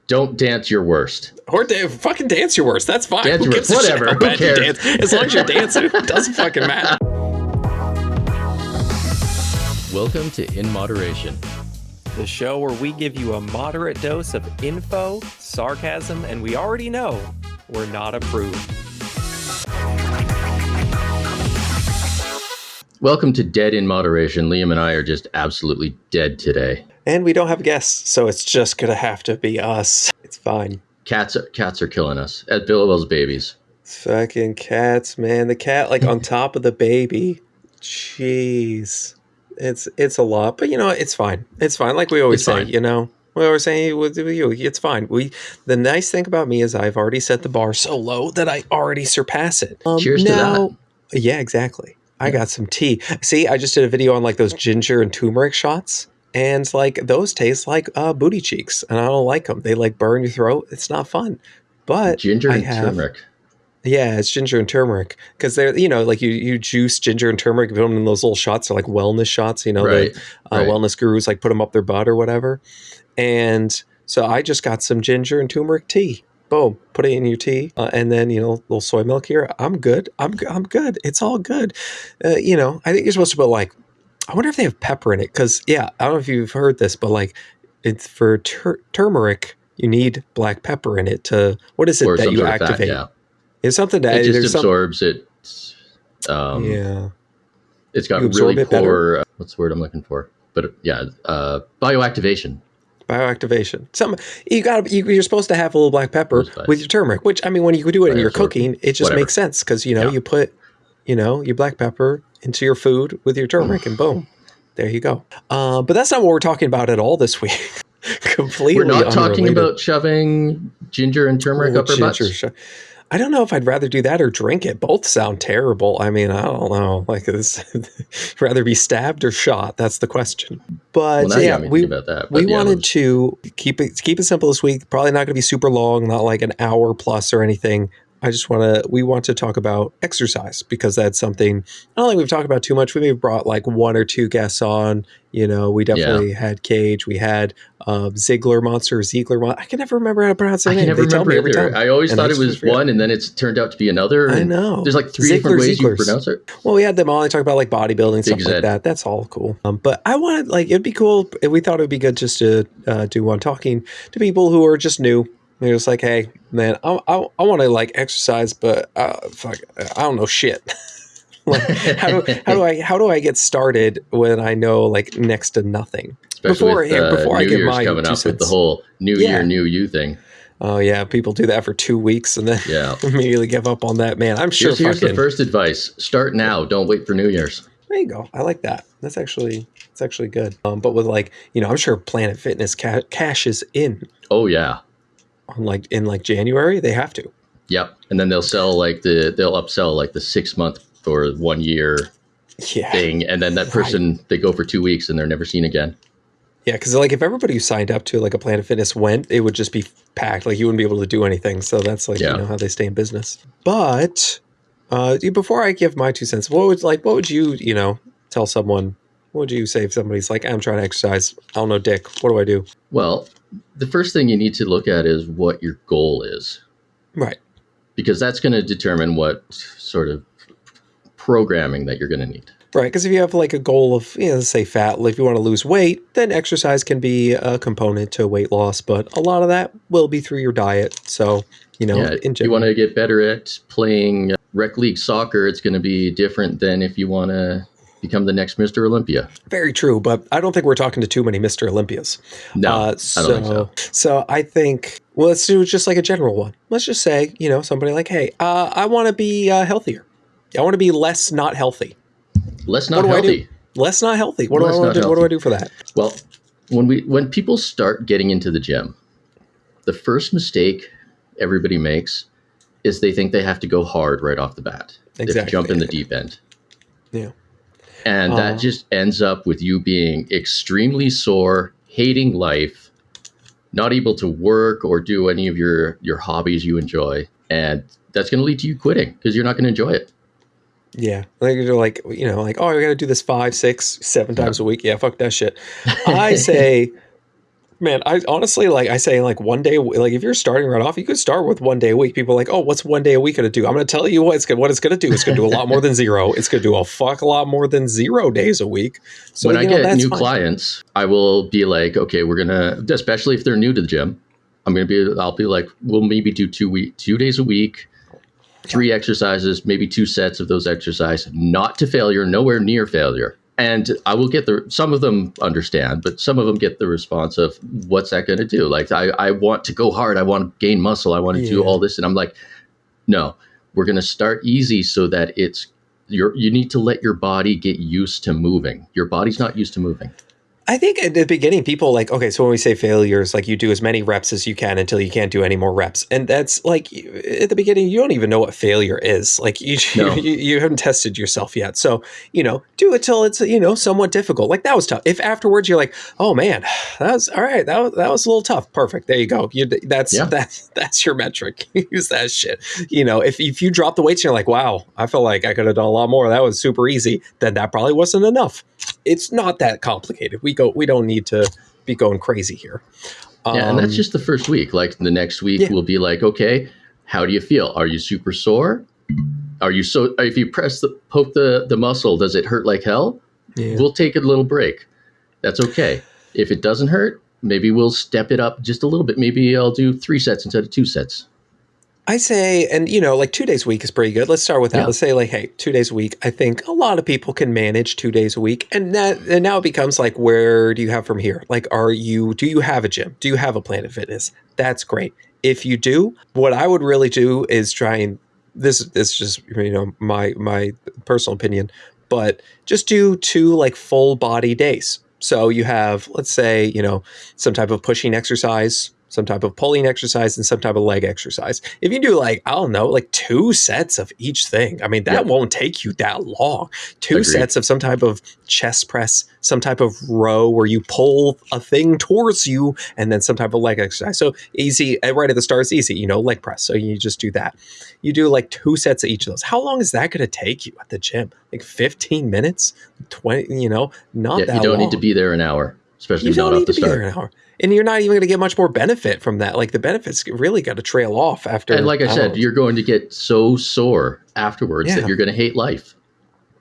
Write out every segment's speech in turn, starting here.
Don't dance your worst. Or fucking dance your worst. That's fine. Dance Who your gives worst. a shit Whatever. how Who bad you cares? dance? As long as you're dancing, it doesn't fucking matter. Welcome to In Moderation. The show where we give you a moderate dose of info, sarcasm, and we already know we're not approved. Welcome to Dead in Moderation. Liam and I are just absolutely dead today. And we don't have guests, so it's just going to have to be us. It's fine. Cats are killing us. As Billowell's babies. Fucking cats, man. The cat, like, on top of the baby. Jeez. It's a lot, but, you know, it's fine. It's fine. Like we always say, you know. We always say, it's fine. The nice thing about me is I've already set the bar so low that I already surpass it. Cheers to that. Yeah, exactly. I got some tea. See, I just did a video on, like, those ginger and turmeric shots. And, like, those taste like booty cheeks. And I don't like them. They, like, burn your throat. It's not fun. But ginger and turmeric. Yeah, it's ginger and turmeric. Because they're, you know, like, you juice ginger and turmeric, put them in those little shots. They're like wellness shots, you know. Right. Wellness gurus, like, put them up their butt or whatever. And so I just got some ginger and turmeric tea. Boom, put it in your tea, and then, you know, a little soy milk here. I'm good. I'm good. It's all good. You know, I think you're supposed to put, like, I wonder if they have pepper in it, because, yeah, I don't know if you've heard this, but, like, it's for turmeric, you need black pepper in it to, what is it that you activate? Fat, yeah. It's something that it just absorbs it. Yeah, it's got really poor. What's the word I'm looking for? But yeah, bioactivation. Bioactivation. You're supposed to have a little black pepper with your turmeric, which, I mean, when you do it in your cooking, it just makes sense, because, you know, you put, you know, your black pepper into your food with your turmeric, and boom, there you go. But that's not what we're talking about at all this week. Completely We're not unrelated. talking about shoving ginger and turmeric up our butts. I don't know if I'd rather do that or drink it. Both sound terrible. I mean, I don't know. Like, this, rather be stabbed or shot? That's the question. But yeah, we wanted to keep it simple this week. Probably not going to be super long, not like an hour plus or anything. We want to talk about exercise, because that's something I don't think we've talked about too much. We may have brought like one or two guests on. You know, we definitely had Cage. We had Ziegler Monster. I can never remember how to pronounce their name. I can never remember every time. I always thought it was one, and then it's turned out to be another. I know. There's like three different ways you pronounce it. Well, we had them all. They talk about like bodybuilding, stuff like that. That's all cool. But I wanted, like, it'd be cool. We thought it would be good just to do one talking to people who are just new. They're just like, hey, man, I want to, like, exercise, but fuck, I don't know shit. Like, how do I get started when I know, like, next to nothing? Especially before I give my coming up with the whole new year, new you thing. Oh yeah, people do that for 2 weeks and then immediately give up on that. Man, I'm sure. Here's the first advice: start now. Don't wait for New Year's. There you go. I like that. That's actually good. But with, like, you know, I'm sure Planet Fitness cashes in. Oh yeah. In January, they have to. Yep, and then they'll upsell like the 6 month or 1 year thing, and then that person they go for 2 weeks and they're never seen again. Yeah, because, like, if everybody who signed up to like a Planet Fitness went, it would just be packed. Like, you wouldn't be able to do anything. So that's like you know how they stay in business. But before I give my 2 cents, what would you tell someone? What would you say if somebody's like, I'm trying to exercise, I don't know dick, what do I do? Well, the first thing you need to look at is what your goal is. Right. Because that's going to determine what sort of programming that you're going to need. Right. Because if you have like a goal of, say fat, if you want to lose weight, then exercise can be a component to weight loss. But a lot of that will be through your diet. So, in general. If you want to get better at playing rec league soccer, it's going to be different than if you want to become the next Mr. Olympia. Very true, but I don't think we're talking to too many Mr. Olympias. No, I don't think so. So I think, well, let's do just like a general one. Let's just say, somebody like, hey, I want to be healthier. I want to be less not healthy. Less not healthy. Less not healthy. What do I want to do? What do I do for that? Well, when people start getting into the gym, the first mistake everybody makes is they think they have to go hard right off the bat. Exactly. They have to jump in the deep end. Yeah. And that just ends up with you being extremely sore, hating life, not able to work or do any of your hobbies you enjoy. And that's going to lead to you quitting because you're not going to enjoy it. Yeah. Like, you're like, oh, we got to do this 5, 6, 7 times a week. Yeah, fuck that shit. I say Man, I honestly, like I say, like one day, like if you're starting right off, you could start with 1 day a week. People are like, oh, what's 1 day a week going to do? I'm going to tell you what it's going to do. It's going to do a lot more than zero. It's going to do a fuck a lot more than 0 days a week. So when I get new clients, I will be like, okay, we're going to, especially if they're new to the gym, I'll be like, we'll maybe do 2 days a week, 3 exercises, maybe 2 sets of those exercises, not to failure, nowhere near failure. And I will get some of them understand, but some of them get the response of, what's that going to do? Like, I want to go hard. I want to gain muscle. I want to do all this. And I'm like, no, we're going to start easy so that you need to let your body get used to moving. Your body's not used to moving. I think at the beginning, people like, okay, so when we say failures, like you do as many reps as you can until you can't do any more reps. And that's like, at the beginning, you don't even know what failure is. Like you haven't tested yourself yet. So, do it till it's, somewhat difficult. Like that was tough. If afterwards you're like, oh man, that was all right. That was a little tough. Perfect. There you go. That's your metric. Use that shit. If you drop the weights and you're like, wow, I feel like I could have done a lot more. That was super easy. Then that probably wasn't enough. It's not that complicated. We don't need to be going crazy here. And that's just the first week. Like the next week we'll be like, okay, how do you feel? Are you super sore? If you poke the muscle, does it hurt like hell? Yeah. We'll take a little break. That's okay. If it doesn't hurt, maybe we'll step it up just a little bit. Maybe I'll do 3 sets instead of 2 sets. I say, and like 2 days a week is pretty good. Let's start with that. Yeah. Let's say like, hey, 2 days a week. I think a lot of people can manage 2 days a week. And now it becomes like, where do you have from here? Like, do you have a gym? Do you have a Planet Fitness? That's great. If you do, what I would really do is try and this is just, my personal opinion, but just do 2 like full body days. So you have, let's say, some type of pushing exercise, some type of pulling exercise, and some type of leg exercise. If you do like, I don't know, like 2 sets of each thing, I mean, that won't take you that long. 2 sets of some type of chest press, some type of row where you pull a thing towards you, and then some type of leg exercise. So easy, right at the start, it's easy, leg press. So you just do that. You do like 2 sets of each of those. How long is that going to take you at the gym? Like 15 minutes, 20, not that long. You don't need to be there an hour, especially not off the start. There an hour. And you're not even going to get much more benefit from that. Like the benefits really got to trail off after. And like I said, you're going to get so sore afterwards that you're going to hate life.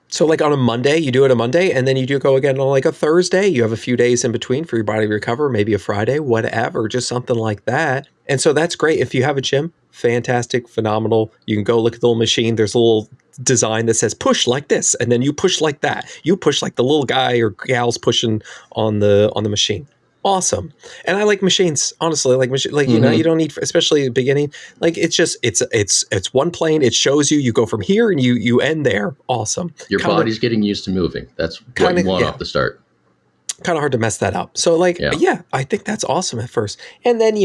So like on a Monday, you do it a Monday, and then you do go again on like a Thursday. You have a few days in between for your body to recover, maybe a Friday, whatever, just something like that. And so that's great. If you have a gym, fantastic, phenomenal. You can go look at the little machine. There's a little design that says push like this, and then you push like that. You push like the little guy or gal's pushing on the machine. Awesome. And I like machines, honestly, you don't need, especially at the beginning, like it's just, it's one plane. It shows you go from here and you end there. Awesome. Your body's getting used to moving. That's what you want off the start. Kind of hard to mess that up. So I think that's awesome at first. And then,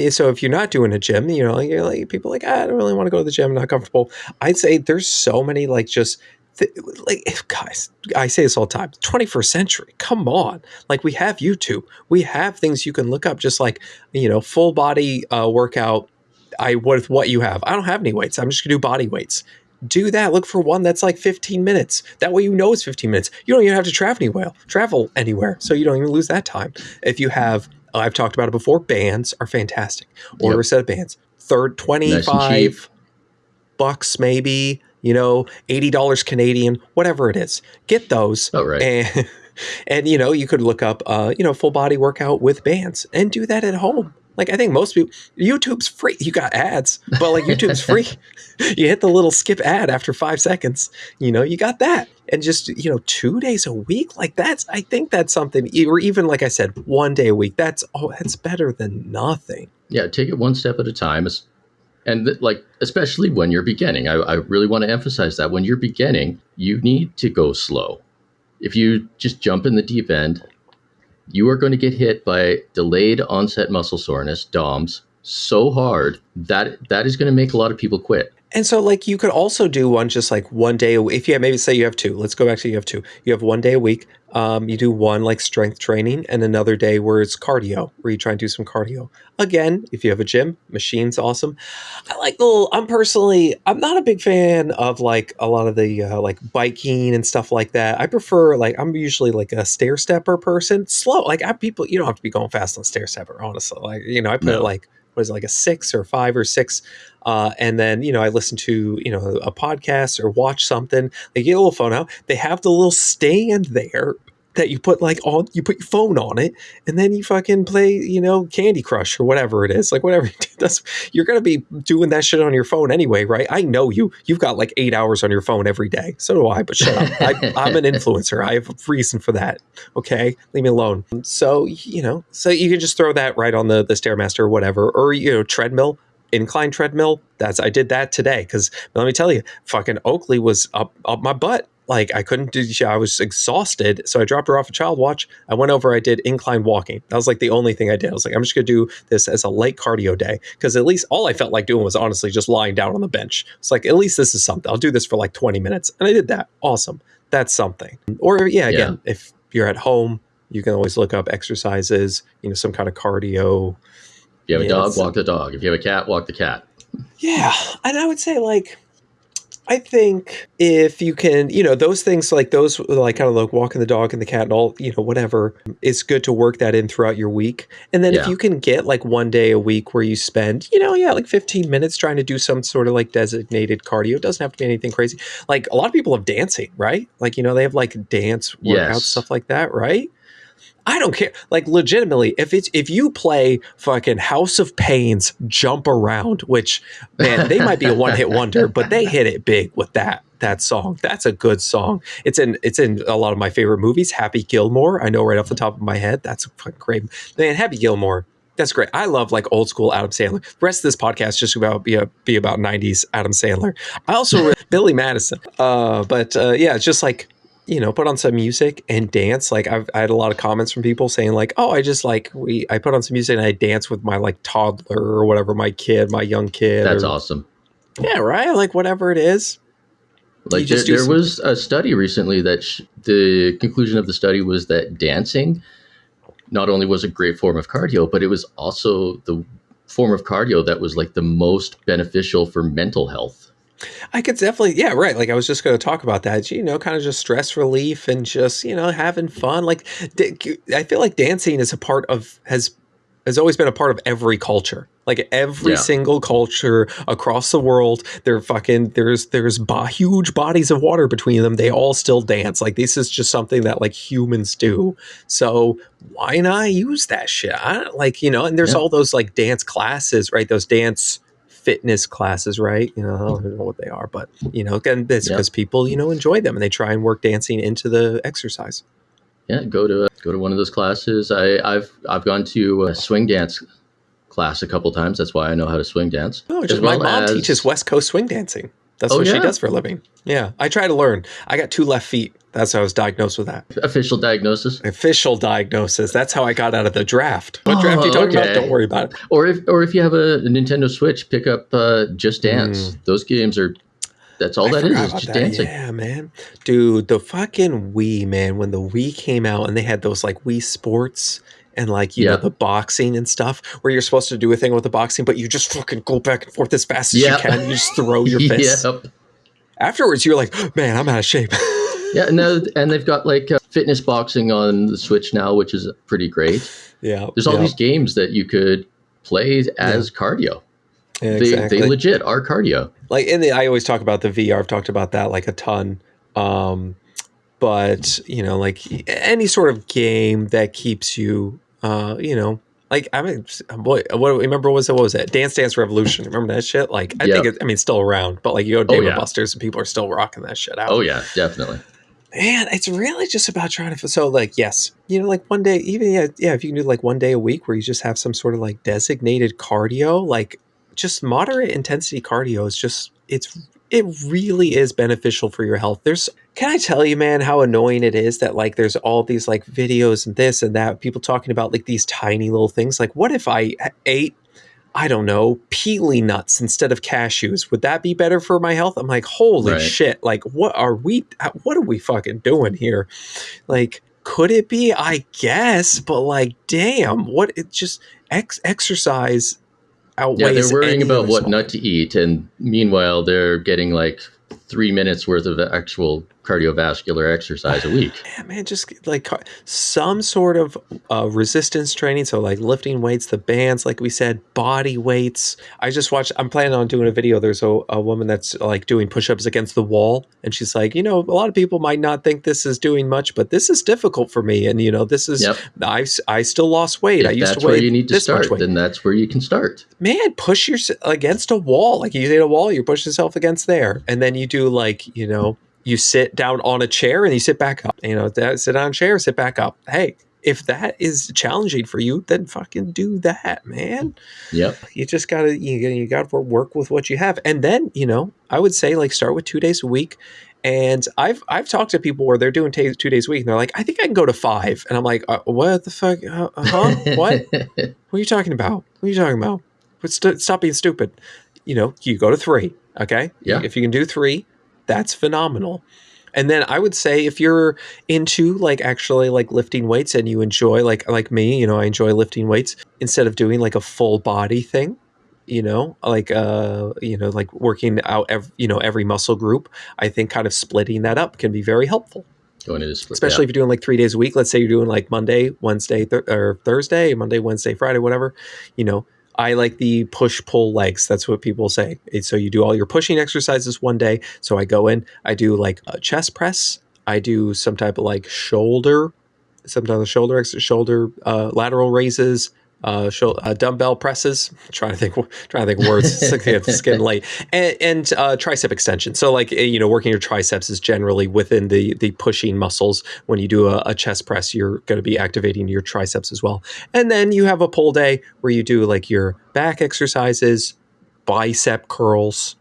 so if you're not doing a gym, you're like, people are like, I don't really want to go to the gym. I'm not comfortable. I'd say there's so many, like just, guys, I say this all the time, 21st century, come on. Like we have YouTube, we have things you can look up, just like, full body workout. With what you have, I don't have any weights. I'm just gonna do body weights. Do that. Look for one that's like 15 minutes. That way, it's 15 minutes. You don't even have to travel anywhere. So you don't even lose that time. If you have, I've talked about it before, bands are fantastic. Order a set of bands, $25 maybe, $80 Canadian, whatever it is. Get those. Oh, right. And you could look up, full body workout with bands and do that at home. Like I think most people, YouTube's free. You got ads, but like YouTube's free. You hit the little skip ad after 5 seconds, you got that. And just, 2 days a week, like I think that's something, or even like I said, 1 day a week, that's better than nothing. Yeah. Take it one step at a time. And especially when you're beginning, I really want to emphasize that when you're beginning, you need to go slow. If you just jump in the deep end, you are going to get hit by delayed onset muscle soreness, DOMS, so hard that is going to make a lot of people quit. And so like you could also do one just like 1 day a week. If you have, maybe say you have 2, let's go back to you have 2. You have 1 day a week You do one like strength training and another day where it's cardio, where you try and do some cardio. Again, if you have a gym, machine's awesome. I'm not a big fan of like a lot of the like biking and stuff like that. I prefer I'm usually like a stair stepper person. Slow, people, you don't have to be going fast on stair stepper, honestly. I put it like, what is it, like a 6 or 5 or 6. And then, I listen to, a podcast or watch something. They get a little phone out. They have the little stand there that you put you put your phone on it, and then you fucking play, Candy Crush or whatever it is. Like whatever you do, you're going to be doing that shit on your phone anyway, right? I know you've got like 8 hours on your phone every day. So do I, but shut up. I'm an influencer. I have a reason for that. Okay. Leave me alone. So, so you can just throw that right on the Stairmaster or whatever, or, treadmill. Incline treadmill. I did that today because let me tell you, fucking Oakley was up my butt. Like I couldn't do. I was exhausted, so I dropped her off a child watch. I went over. I did incline walking. That was like the only thing I did. I was like, I'm just gonna do this as a light cardio day because at least all I felt like doing was honestly just lying down on the bench. It's like at least this is something. I'll do this for like 20 minutes, and I did that. Awesome. That's something. Or again, if you're at home, you can always look up exercises. Some kind of cardio. If you have a dog, walk the dog. If you have a cat, walk the cat. Yeah. And I would say I think if you can, those things like those, like kind of like walking the dog and the cat and all, whatever, it's good to work that in throughout your week. And then if you can get like one day a week where you spend, like 15 minutes trying to do some sort of like designated cardio, it doesn't have to be anything crazy. Like a lot of people have dancing, right? Like, they have like dance workouts, stuff like that, right? I don't care. Like legitimately, if you play fucking House of Pain's Jump Around, which man, they might be a one-hit wonder, but they hit it big with that song. That's a good song. It's in a lot of my favorite movies. Happy Gilmore, I know right off the top of my head. That's fucking great. Man, Happy Gilmore. That's great. I love like old school Adam Sandler. The rest of this podcast is just about be about 90s Adam Sandler. I also Billy Madison. It's just like, put on some music and dance. Like I had a lot of comments from people saying like, oh, I just I put on some music and I dance with my like toddler or whatever, my young kid. That's awesome. Yeah. Right. Like whatever it is. Like there was a study recently that the conclusion of the study was that dancing not only was a great form of cardio, but it was also the form of cardio that was like the most beneficial for mental health. I could definitely, yeah, right. Like I was just going to talk about that, kind of just stress relief and just, having fun. Like I feel like dancing is has always been a part of every culture. Like every single culture across the world, there's huge bodies of water between them. They all still dance. Like this is just something that like humans do. So why not use that shit? And there's all those like dance classes, right? Those dance fitness classes, right? I don't know what they are, but again, it's because people enjoy them and they try and work dancing into the exercise. Yeah, go to one of those classes. I've gone to a swing dance class a couple times. That's why I know how to swing dance. Oh, my mom teaches West Coast swing dancing. That's what she does for a living. Yeah, I try to learn. I got 2 left feet. That's how I was diagnosed with that. Official diagnosis. That's how I got out of the draft. What draft are you talking about? Don't worry about it. Or if you have a Nintendo Switch, pick up Just Dance. Those games are. That's all that is just dancing. Yeah, man. Dude, the fucking Wii, man. When the Wii came out and they had those like Wii Sports and like you know the boxing and stuff, where you're supposed to do a thing with the boxing, but you just fucking go back and forth as fast as you can. You just throw your fists. Afterwards, you're like, man, I'm out of shape. Yeah, no, and they've got like fitness boxing on the Switch now, which is pretty great. Yeah, there's all these games that you could play as cardio. Yeah, exactly. They legit are cardio. Like I always talk about the VR. I've talked about that like a ton. But like any sort of game that keeps you, like I mean, boy, what was it? Dance Dance Revolution. Remember that shit? Like I think it's still around, but like you go to Dave & Buster's and people are still rocking that shit out. Oh yeah, definitely. Man, it's really just about trying to. So like, yes, like one day, even if you can do like one day a week where you just have some sort of like designated cardio, like just moderate intensity cardio is just it really is beneficial for your health. Can I tell you, man, how annoying it is that like there's all these like videos and this and that, people talking about like these tiny little things. Like what if I ate, I don't know, peely nuts instead of cashews? Would that be better for my health? I'm like, holy shit. Like what are we fucking doing here? Like, Could it be? I guess, but like, damn, what? It just exercise outweighs. Yeah, they're worrying about what nut to eat, and meanwhile, they're getting like 3 minutes worth of actual cardiovascular exercise a week. Yeah, man, just like some sort of resistance training. So like lifting weights, the bands, like we said, body weights. I just watched, I'm planning on doing a video. There's a woman that's like doing push-ups against the wall. And she's like, a lot of people might not think this is doing much, but this is difficult for me. And, this is, I still lost weight. I used to weigh where you need to this start, much weight. then that's where you can start. Man, push yourself against a wall. Like you hit a wall, you push yourself against there. And then you do like, you sit down on a chair and you sit back up. Sit on a chair, sit back up. Hey, if that is challenging for you, then fucking do that, man. Yep. You just gotta you gotta work with what you have, and then I would say like start with 2 days a week. And I've talked to people where they're doing 2 days a week, and they're like, I think I can go to 5, and I'm like, what the fuck? What? What are you talking about? What are you talking about? Stop being stupid. You go to 3. Okay. Yeah. If you can do 3. That's phenomenal. And then I would say if you're into like actually like lifting weights and you enjoy like me, I enjoy lifting weights instead of doing like a full body thing, like working out every muscle group. I think kind of splitting that up can be very helpful. Going into split, especially if you're doing like 3 days a week. Let's say you're doing like Monday, Wednesday, or Thursday, Monday, Wednesday, Friday, whatever, I like the push-pull legs. That's what people say. So you do all your pushing exercises one day. So I go in, I do like a chest press. I do some type of like shoulder lateral raises, dumbbell presses. Trying to think words. It's like it's getting late. And tricep extension. So like working your triceps is generally within the pushing muscles. When you do a chest press, you're going to be activating your triceps as well. And then you have a pull day where you do like your back exercises, bicep curls,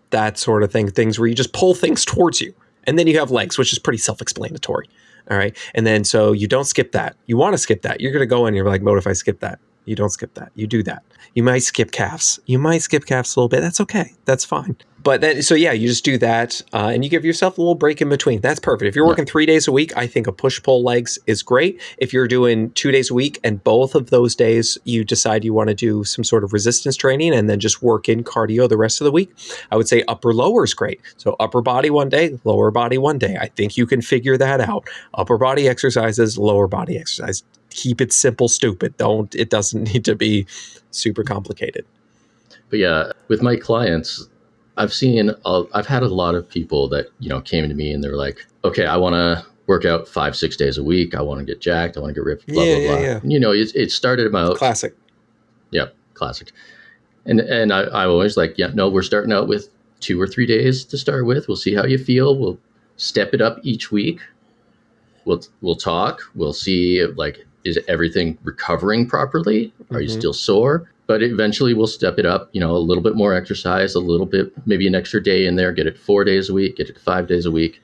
that sort of thing. Things where you just pull things towards you. And then you have legs, which is pretty self-explanatory. All right. And then so you don't skip that. You want to skip that. You're going to go in and you're like, what if I skip that? You don't skip that. You do that. You might skip calves. You might skip calves a little bit. That's okay. That's fine. But then, so yeah, you just do that, and you give yourself a little break in between. That's perfect. If you're working 3 days a week, I think a push-pull legs is great. If you're doing 2 days a week and both of those days you decide you want to do some sort of resistance training and then just work in cardio the rest of the week, I would say upper-lower is great. So upper body one day, lower body one day. I think you can figure that out. Upper body exercises, lower body exercise. Keep it simple, stupid. It doesn't need to be super complicated. But yeah, with my clients, I've had a lot of people that, came to me and they're like, okay, I want to work out 5-6 days a week. I want to get jacked. I want to get ripped, blah, blah, blah. Yeah. It started them out. Classic. Yeah, classic. And I always like, we're starting out with 2 or 3 days to start with. We'll see how you feel. We'll step it up each week. We'll talk. We'll see is everything recovering properly? Are you still sore? But eventually we'll step it up, a little bit more exercise, a little bit, maybe an extra day in there, get it 4 days a week, get it 5 days a week.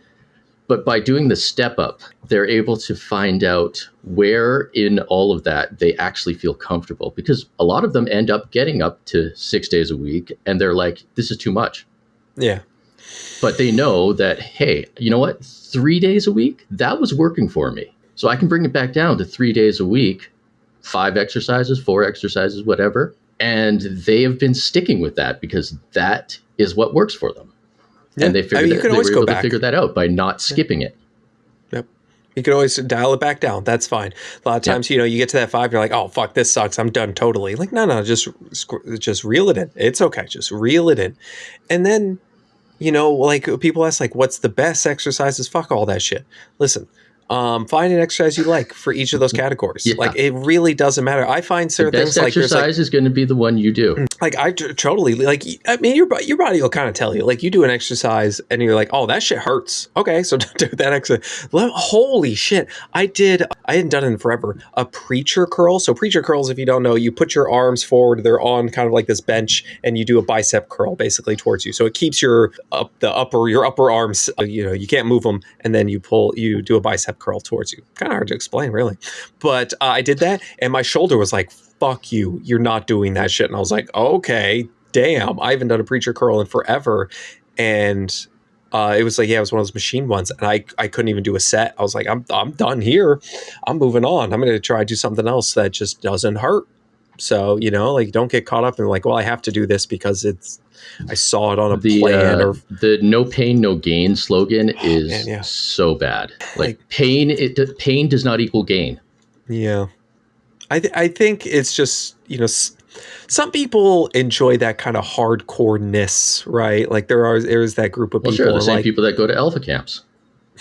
But by doing the step up, they're able to find out where in all of that they actually feel comfortable, because a lot of them end up getting up to 6 days a week and they're like, this is too much. Yeah. But they know that, hey, you know what? 3 days a week, that was working for me. So I can bring it back down to 3 days a week, 5 exercises, 4 exercises, whatever. And they have been sticking with that because that is what works for them. Yeah. And they were able to figure that out by not skipping it. Yep. You can always dial it back down. That's fine. A lot of times, you get to that 5, you're like, oh, fuck, this sucks. I'm done totally. Like, no, just reel it in. It's okay. Just reel it in. And then, like people ask, like, what's the best exercises? Fuck all that shit. Listen. Find an exercise you like for each of those categories. Yeah. Like, it really doesn't matter. I find certain things like the best exercise is going to be the one you do. Like, I totally like. I mean, your body will kind of tell you. Like, you do an exercise and you're like, oh, that shit hurts. Okay, so do that exercise. Holy shit! I hadn't done it in forever. A preacher curl. So preacher curls, if you don't know, you put your arms forward. They're on kind of like this bench, and you do a bicep curl basically towards you. So it keeps your upper arms. You can't move them, and then you do a bicep curl towards you. Kind of hard to explain, really. But I did that, and my shoulder was like, fuck you, you're not doing that shit. And I was like, okay, damn, I haven't done a preacher curl in forever. And It was like, yeah, it was one of those machine ones. And I couldn't even do a set. I was like, I'm done here. I'm moving on. I'm going to try to do something else that just doesn't hurt. So, you know, like, don't get caught up in like, well, I have to do this because I saw it on a plan. Or the no pain, no gain slogan is so bad. Like pain does not equal gain. Yeah. I think it's just, you know, some people enjoy that kind of hardcore-ness, right? Like there's that group of people. Sure, the same people that go to alpha camps.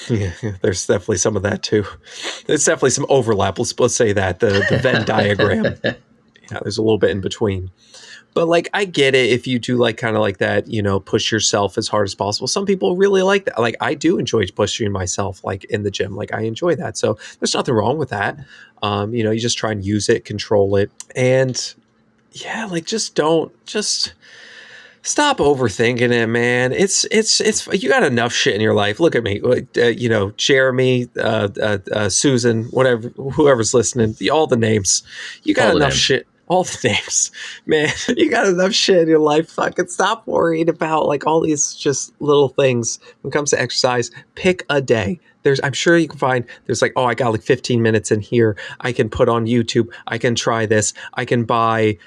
Yeah, there's definitely some of that too. There's definitely some overlap. Let's say that the Venn diagram. Yeah, there's a little bit in between. But like, I get it if you do like kind of like that, you know, push yourself as hard as possible. Some people really like that. Like, I do enjoy pushing myself like in the gym. Like, I enjoy that. So there's nothing wrong with that. You know, you just try and use it, control it. And yeah, like just stop overthinking it, man. It's you got enough shit in your life. Look at me, you know, Jeremy, Susan, whatever, whoever's listening, all the names. You got enough shit. All the names, man. You got enough shit in your life. Fucking stop worrying about like all these just little things. When it comes to exercise, pick a day. I'm sure you can find, there's like, oh, I got like 15 minutes in here. I can put on YouTube. I can try this. I can buy,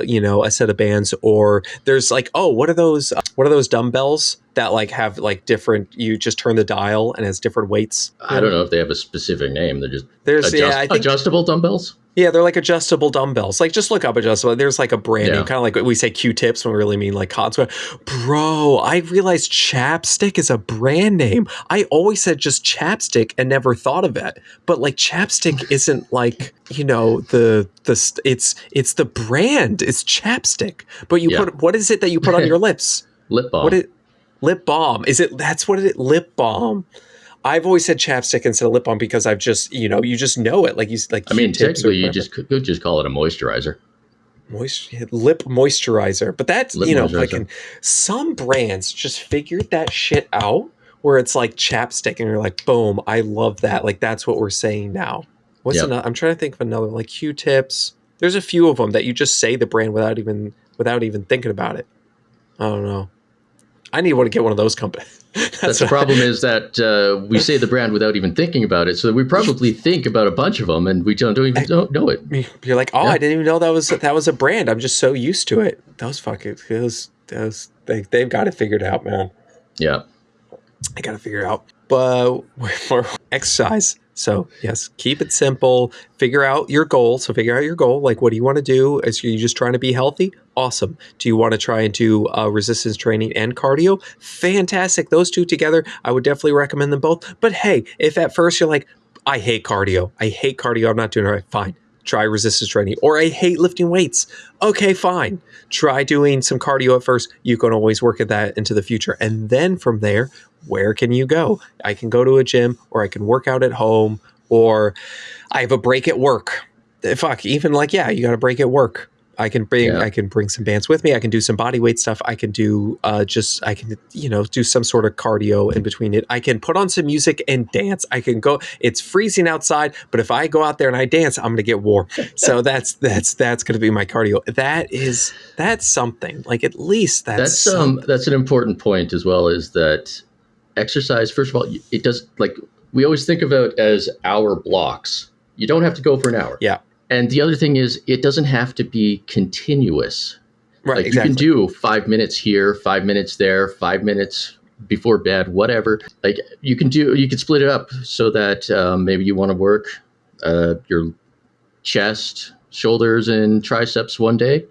you know, a set of bands. Or there's like, oh, what are those dumbbells that like have like different, you just turn the dial and has different weights? I don't know if they have a specific name. They're just adjustable dumbbells. Yeah, they're like adjustable dumbbells. Like, just look up adjustable. There's like a brand name, kind of like we say Q-tips when we really mean like cotton swab. Bro, I realized chapstick is a brand name. I always said just chapstick and never thought of it. But like, chapstick isn't like, you know, it's the brand. It's chapstick. But you put, what is it that you put on your lips? Lip balm. Lip balm. That's what it is. Lip balm. I've always said chapstick instead of lip balm because I've just, you know, you just know it. Like, I mean, technically, you could just call it a moisturizer. Lip moisturizer. But that's, you know, like some brands just figured that shit out where it's like chapstick and you're like, boom, I love that. Like, that's what we're saying now. What's another? I'm trying to think of another, like Q-tips. There's a few of them that you just say the brand without even thinking about it. I don't know. I need to get one of those companies. That's the problem is that we say the brand without even thinking about it. So we probably think about a bunch of them and we don't know it. You're like, oh, yeah. I didn't even know that was a brand. I'm just so used to it. They've got it figured out, man. Yeah. They got to figure it out. But we're exercise. So yes, keep it simple. Figure out your goal. Like, what do you want to do? Is you just trying to be healthy? Awesome. Do you want to try and do resistance training and cardio? Fantastic. Those two together, I would definitely recommend them both. But hey, if at first you're like, I hate cardio. I'm not doing it right. Fine. Try resistance training. Or I hate lifting weights. Okay, fine. Try doing some cardio at first. You can always work at that into the future. And then from there, where can you go? I can go to a gym, or I can work out at home, or I have a break at work. Fuck, even like, yeah, you got a break at work. I can bring some bands with me. I can do some bodyweight stuff. I can do do some sort of cardio in between it. I can put on some music and dance. I can go. It's freezing outside, but if I go out there and I dance, I'm going to get warm. So that's going to be my cardio. That's something. Like, at least that's an important point as well, is that exercise, first of all, it does, like, we always think of it as hour blocks. You don't have to go for an hour. Yeah. And the other thing is, it doesn't have to be continuous. Right, like, exactly. You can do 5 minutes here, 5 minutes there, 5 minutes before bed, whatever. Like, you can split it up so that maybe you want to work your chest, shoulders, and triceps one day.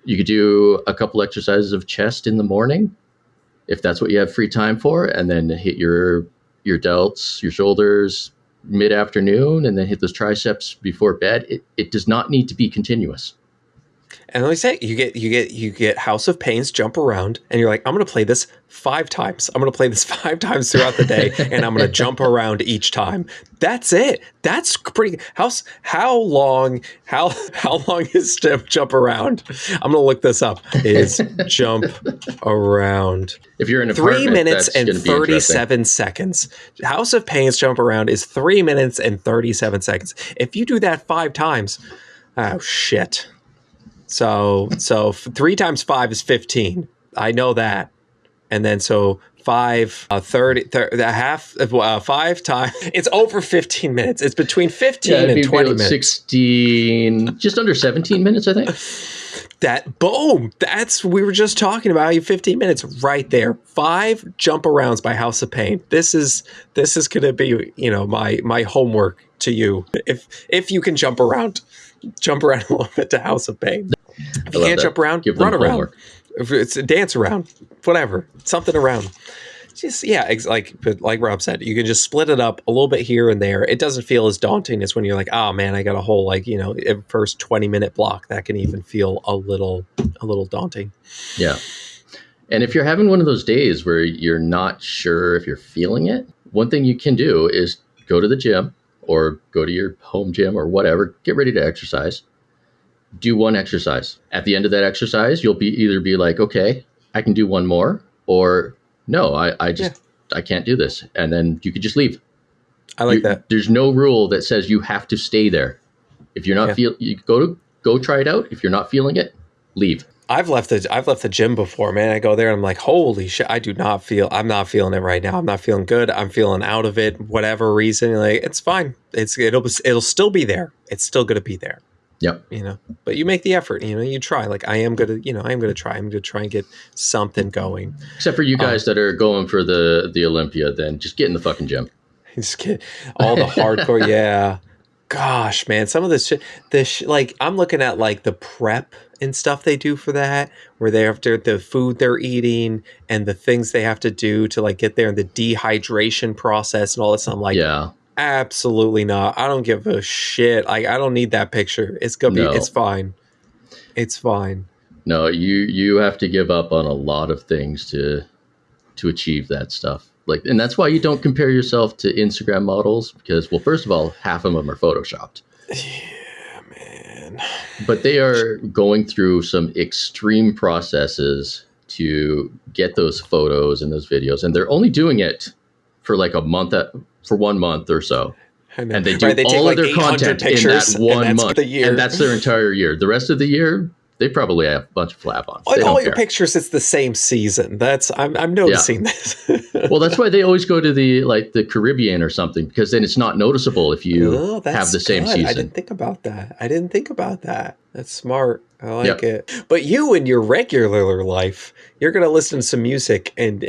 You could do a couple exercises of chest in the morning, if that's what you have free time for, and then hit your delts, your shoulders mid-afternoon, and then hit those triceps before bed. It does not need to be continuous. And like I say, you get House of Pains, jump around, and you're like, I'm going to play this 5 times. I'm going to play this 5 times throughout the day, and I'm going to jump around each time. That's it. That's pretty. How long is jump around? I'm going to look this up. Is jump around. If you're in a 3 minutes and 37 seconds. House of Pains jump around is 3 minutes and 37 seconds. If you do that 5 times, oh shit. So 3 times 5 is 15. I know that. And then so 5 times, it's over 15 minutes. It's between 15 and 20 minutes. 16, just under 17 minutes, I think. We were just talking about 15 minutes right there. 5 jump arounds by House of Pain. This is going to be, my homework to you. If you can jump around a little bit to House of Pain. If you can't jump around, run around. Homework. If it's a dance around, whatever, something around. Just like Rob said, you can just split it up a little bit here and there. It doesn't feel as daunting as when you're like, oh man, I got a whole first 20-minute block. That can even feel a little daunting. Yeah. And if you're having one of those days where you're not sure if you're feeling it, one thing you can do is go to the gym or go to your home gym or whatever, get ready to exercise. Do one exercise. At the end of that exercise, you'll either be like, okay, I can do one more, or no, I can't do this. And then you could just leave. I like that. There's no rule that says you have to stay there. If you're not you go try it out. If you're not feeling it, leave. I've left the gym before, man. I go there and I'm like, holy shit, I'm not feeling it right now. I'm not feeling good. I'm feeling out of it, whatever reason. Like, it's fine. It'll still be there. It's still going to be there. Yep. But you make the effort, you try. Like, I'm going to try and get something going. Except for you guys that are going for the Olympia, then just get in the fucking gym. Just get all the hardcore. Yeah. Gosh, man. Some of this shit, like, I'm looking at like the prep and stuff they do for that, where they have to, the food they're eating and the things they have to do to like get there, and the dehydration process and all this. I'm like, yeah. Absolutely not. I don't give a shit. Like, I don't need that picture. It's gonna be. It's fine. It's fine. No, you have to give up on a lot of things to achieve that stuff. Like, and that's why you don't compare yourself to Instagram models, because, well, first of all, half of them are photoshopped. Yeah, man. But they are going through some extreme processes to get those photos and those videos, and they're only doing it for like a month. For 1 month or so. And they do all of their content in that 1 month. And that's their entire year. The rest of the year, they probably have a bunch of flap-ons. All your pictures, it's the same season. I'm noticing this. Well, that's why they always go to the Caribbean or something, because then it's not noticeable if you have the same season. I didn't think about that. That's smart. I like it. But you, in your regular life, you're gonna listen to some music and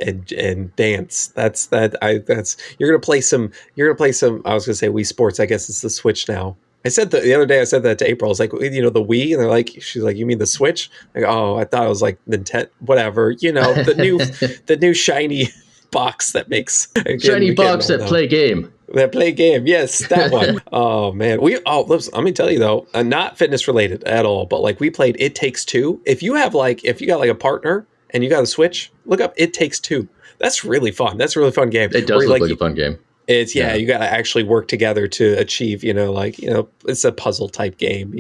dance. You're gonna play some. I was gonna say Wii Sports. I guess it's the Switch now. I said the other day. I said that to April. I was like, the Wii, and they're like, she's like, you mean the Switch? Like, oh, I thought it was like Nintendo, whatever. The new shiny box that makes shiny box that play game. That play game, yes, that one. Oh man, listen, let me tell you though, not fitness related at all, but like we played It Takes Two. If you got like a partner and you got a Switch, look up It Takes Two. That's really fun. That's a really fun game. It does look like a fun game. It's you got to actually work together to achieve. It's a puzzle type game.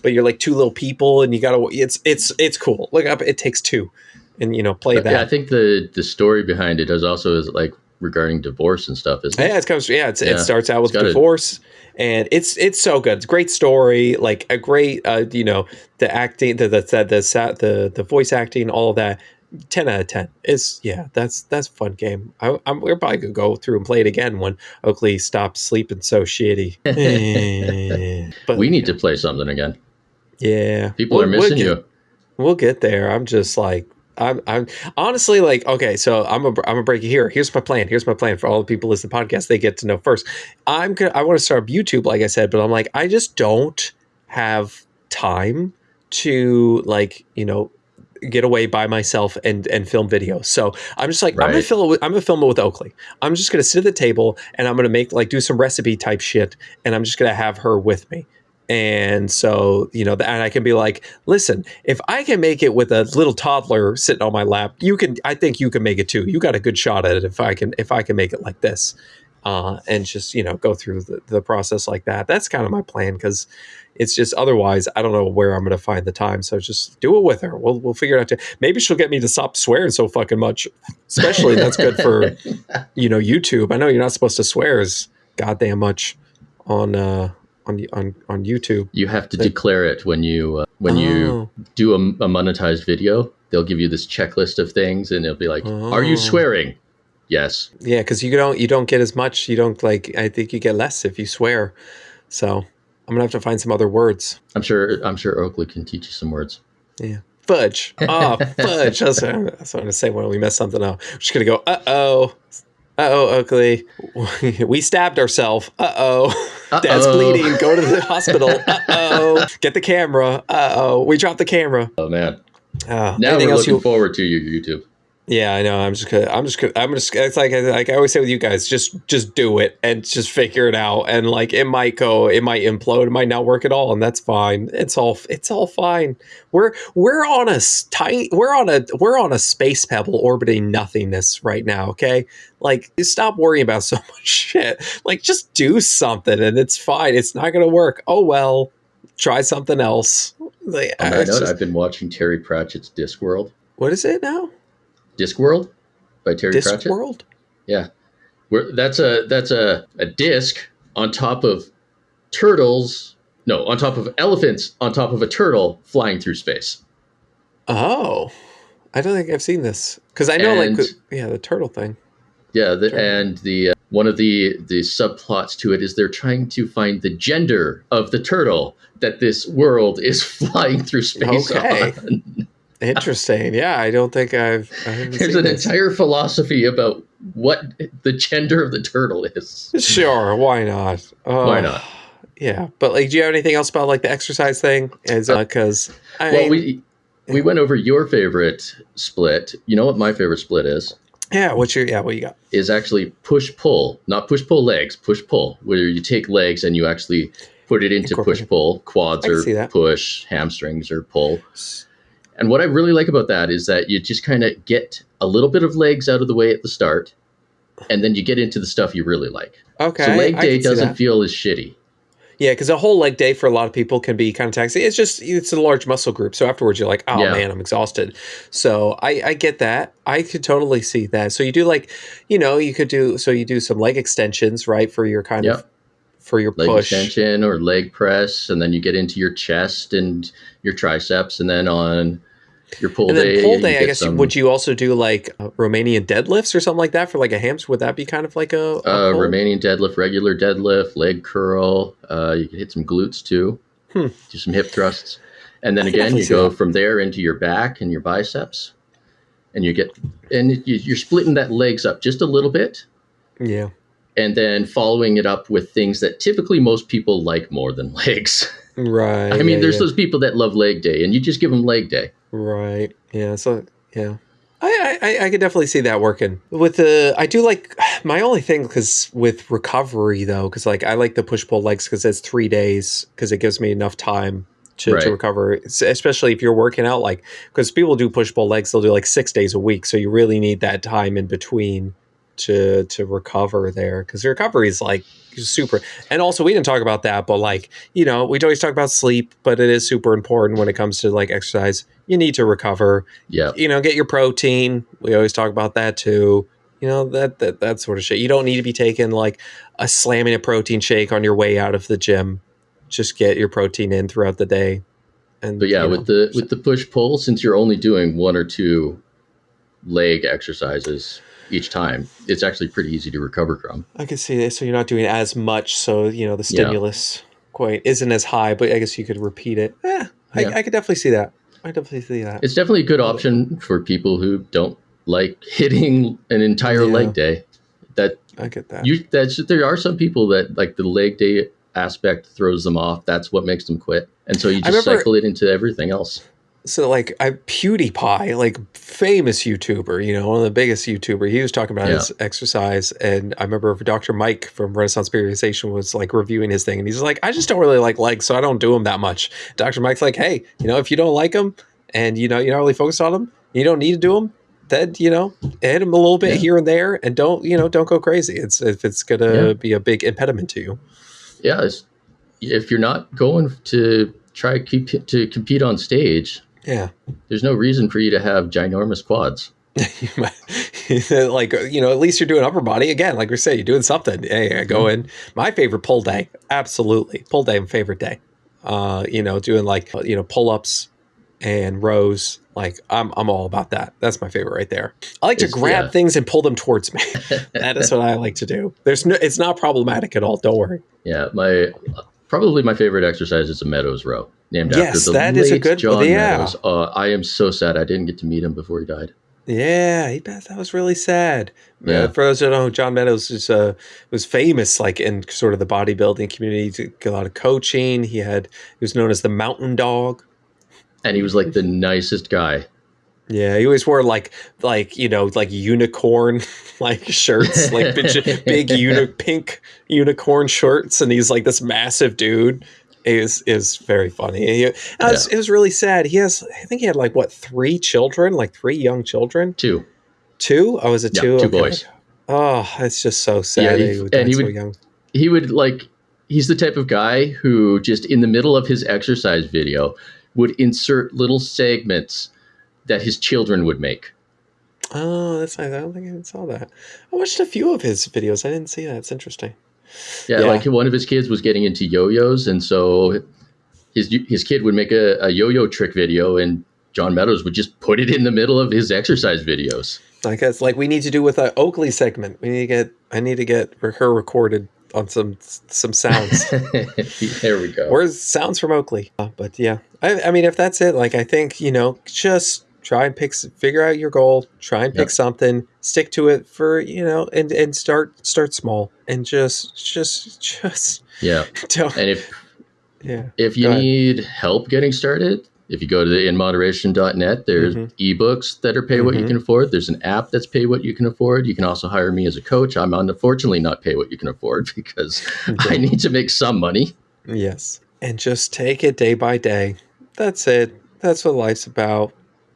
But you're like two little people, and you got to. It's cool. Look up It Takes Two, and play that. Yeah, I think the story behind it is like regarding divorce and stuff, isn't it? Yeah, it starts out with divorce, and it's so good. It's a great story, like a great the acting, the voice acting, all of that. 10 out of 10 is that's a fun game. We're probably gonna go through and play it again when Oakley stops sleeping so shitty. But we need to play something again. Yeah, people are missing you. We'll get there. I'm just like I'm honestly like, okay, so I'm gonna break it here. Here's my plan for all the people listening to the podcast. They get to know first. I want to start YouTube, like I said, but I'm like, I just don't have time to get away by myself and film videos. So I'm just like, right. I'm gonna film it with Oakley. I'm just gonna sit at the table and I'm gonna make do some recipe type shit, and I'm just gonna have her with me. And so, and I can be like, listen, if I can make it with a little toddler sitting on my lap, I think you can make it too. You got a good shot at it if I can make it like this. And just, go through the process like that. That's kind of my plan, because it's just, otherwise I don't know where I'm going to find the time. So just do it with her. We'll figure it out. Maybe she'll get me to stop swearing so fucking much. Especially that's good for, YouTube. I know you're not supposed to swear as goddamn much on YouTube. You have to declare it when you do a monetized video. they'll give you this checklist of things, and it'll be like, "Are you swearing?" Yes. Yeah, because you don't get as much. You don't like. I think you get less if you swear. So I'm gonna have to find some other words. I'm sure Oakley can teach you some words. Yeah. Fudge. Oh, fudge. That's what I'm going to say when we mess something up. We're just going to go, uh-oh. Uh-oh, Oakley. We stabbed ourselves. Uh-oh. Dad's bleeding. Go to the hospital. Uh-oh. Get the camera. Uh-oh. We dropped the camera. Oh, man. Now we're looking forward to your YouTube. Yeah, I know. It's like I always say with you guys, just do it and just figure it out. And like, it might implode, it might not work at all. And that's fine. It's all fine. We're on a space pebble orbiting nothingness right now. Okay. Like, stop worrying about so much shit. Like, just do something and it's fine. It's not going to work. Oh, well, try something else. Like, on that note, I've been watching Terry Pratchett's Discworld. What is it now? Discworld by Terry Pratchett. Discworld? Yeah. That's a disc on top of turtles. No, on top of elephants, on top of a turtle flying through space. Oh, I don't think I've seen this because I know the turtle thing. Yeah, and one of the subplots to it is they're trying to find the gender of the turtle that this world is flying through space on. Interesting. Yeah, I don't think There's an entire philosophy about what the gender of the turtle is. Sure, why not? Why not? Yeah, but like, do you have anything else about like the exercise thing? Because we went over your favorite split. You know what my favorite split is? Yeah, what you got? Is actually push pull, not push pull legs, push pull, where you take legs and you actually put it into push pull. Quads or push, hamstrings or pull. And what I really like about that is that you just kind of get a little bit of legs out of the way at the start, and then you get into the stuff you really like. Okay. So leg day doesn't feel as shitty. Yeah, because a whole leg day for a lot of people can be kind of taxing. It's a large muscle group. So afterwards you're like, man, I'm exhausted. So I get that. I could totally see that. So you do you do some leg extensions, right? For your kind of, for your leg push. extension or leg press. And then you get into your chest and your triceps. And then on your pull day, I guess, would you also do like Romanian deadlifts or something like that for like a hamster? Would that be kind of like a Romanian deadlift, regular deadlift, leg curl? You can hit some glutes too. Do some hip thrusts, and then again you go from there into your back and your biceps, and you're splitting that legs up just a little bit. Yeah, and then following it up with things that typically most people like more than legs. Right. I mean, there's those people that love leg day, and you just give them leg day. Right. Yeah. So, yeah. I could definitely see that working. I do like, my only thing, because with recovery, though, because like I like the push-pull legs because it's 3 days, because it gives me enough time to recover, especially if you're working out, like, because people do push-pull legs, they'll do like 6 days a week. So you really need that time in between to recover there, because the recovery is like super. And also, we didn't talk about that, but like, we'd always talk about sleep, but it is super important when it comes to like exercise. You need to recover. Yeah. Get your protein. We always talk about that too. That sort of shit. You don't need to be taking like slamming a protein shake on your way out of the gym. Just get your protein in throughout the day. But yeah, with the push pull, since you're only doing 1 or 2 leg exercises each time, it's actually pretty easy to recover from. I can see this. So you're not doing as much. So, the stimulus quite isn't as high, but I guess you could repeat it. I could definitely see that. It's definitely a good option for people who don't like hitting an entire leg day. I get that. There are some people that like the leg day aspect throws them off. That's what makes them quit. And so you just cycle it into everything else. So like PewDiePie, like famous YouTuber, one of the biggest YouTuber, he was talking about his exercise. And I remember Dr. Mike from Renaissance Periodization was like reviewing his thing. And he's like, I just don't really like legs, so I don't do them that much. Dr. Mike's like, hey, if you don't like them and, you're not really focused on them, you don't need to do them, then, hit them a little bit here and there and don't go crazy. If it's going to be a big impediment to you. Yeah. If you're not going to try to compete on stage, there's no reason for you to have ginormous quads. Like, at least you're doing upper body. Again, like we say, you're doing something. Hey, I go in. My favorite pull day. Absolutely. Pull day, my favorite day. Doing like, pull-ups and rows. Like I'm all about that. That's my favorite right there. I like to grab things and pull them towards me. That is what I like to do. It's not problematic at all. Don't worry. Yeah, probably my favorite exercise is a Meadows row, named after the that late is a good John Meadows. I am so sad I didn't get to meet him before he died. Yeah, that was really sad. Yeah. For those who don't know, John Meadows was famous like in sort of the bodybuilding community. He did a lot of coaching. He was known as the Mountain Dog. And he was like the nicest guy. Yeah, he always wore like unicorn like shirts, like big pink unicorn shirts, and he's like this massive dude. It was very funny. It was really sad. I think he had like 3 children, like 3 young children. 2. 2? Oh, was it 2? 2 boys. Oh, it's just so sad. He's the type of guy who just in the middle of his exercise video would insert little segments that his children would make. Oh, that's nice. I don't think I even saw that. I watched a few of his videos. I didn't see that. It's interesting. Yeah, like one of his kids was getting into yo-yos, and so his kid would make a yo-yo trick video, and John Meadows would just put it in the middle of his exercise videos. I guess like we need to do with an Oakley segment. I need to get her recorded on some sounds. There we go. Or sounds from Oakley. But yeah, I mean, if that's it, like I think, just try and figure out your goal, try and pick something, stick to it for, and start small and just yeah. And if you need help getting started, if you go to the inmoderation.net, there's ebooks that are pay what you can afford. There's an app that's pay what you can afford. You can also hire me as a coach. I'm unfortunately not pay what you can afford because I need to make some money. Yes. And just take it day by day. That's it. That's what life's about.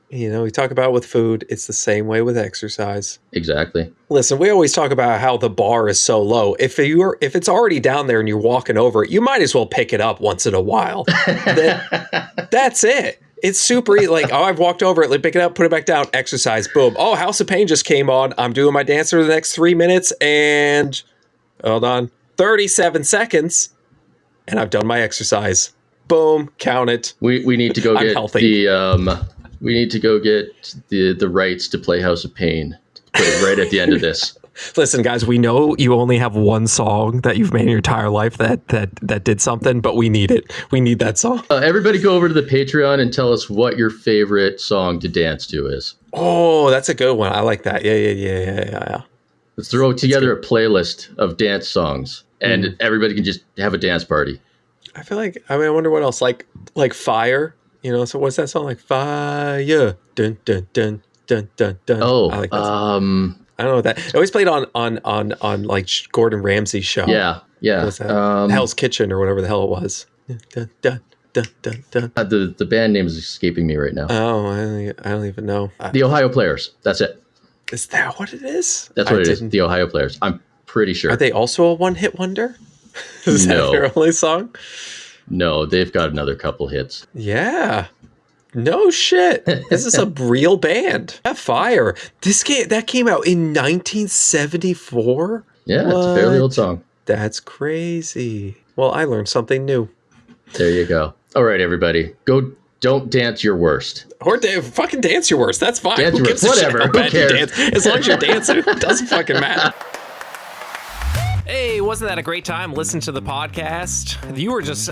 We talk about with food. It's the same way with exercise. Exactly. Listen, we always talk about how the bar is so low. If it's already down there and you're walking over it, you might as well pick it up once in a while. That's it. It's super easy. Like, I've walked over it, pick it up, put it back down, exercise, boom. Oh, House of Pain just came on. I'm doing my dance for the next 3 minutes and, hold on, 37 seconds, and I've done my exercise. Boom, count it. We need to go get healthy. We need to go get the rights to play House of Pain. Put it right at the end of this. Listen, guys, we know you only have one song that you've made in your entire life that did something, but we need it. We need that song. Everybody go over to the Patreon and tell us what your favorite song to dance to is. Oh, that's a good one. I like that. Yeah. Let's throw together a playlist of dance songs, and everybody can just have a dance party. I wonder what else. Like Fire. So what's that song like? Fire, dun dun dun dun dun dun. Oh, I like that song. I don't know what that. I always played on like Gordon Ramsay's show. Yeah. What's that? Hell's Kitchen or whatever the hell it was. Dun, dun, dun, dun, dun. The band name is escaping me right now. Oh, I don't even know. The Ohio Players. That's it. Is that what it is? That's what it is. The Ohio Players. I'm pretty sure. Are they also a one-hit wonder? Is that their only song? No, they've got another couple hits. Yeah. No shit. This is a real band. Fire. That came out in 1974? Yeah, It's a fairly old song. That's crazy. Well, I learned something new. There you go. All right, everybody. Don't dance your worst. Or fucking dance your worst. That's fine. Dance your worst. Whatever. Who cares? As long as you're dancing, it doesn't fucking matter. Hey, wasn't that a great time listening to the podcast?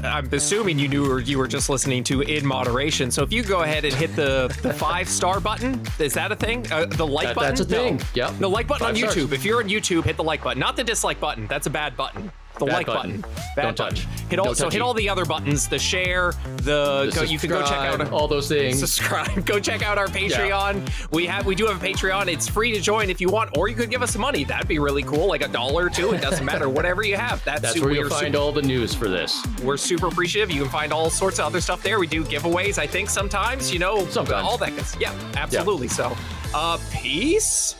I'm assuming you were just listening to In Moderation. So if you go ahead and hit the 5-star button, is that a thing? The like button? That's a thing. No. Yeah. No, like button 5 on YouTube. stars. If you're on YouTube, hit the like button. Not the dislike button. That's a bad button. The like button. Bad touch. Hit all the other buttons. The share. You can go check out all those things. Subscribe. Go check out our Patreon. Yeah. We do have a Patreon. It's free to join if you want, or you could give us some money. That'd be really cool, like $1 or $2. It doesn't matter. Whatever you have. That's where you'll find all the news for this. We're super appreciative. You can find all sorts of other stuff there. We do giveaways. I think sometimes. Sometimes. All that. Yeah, absolutely. Yeah. So, peace.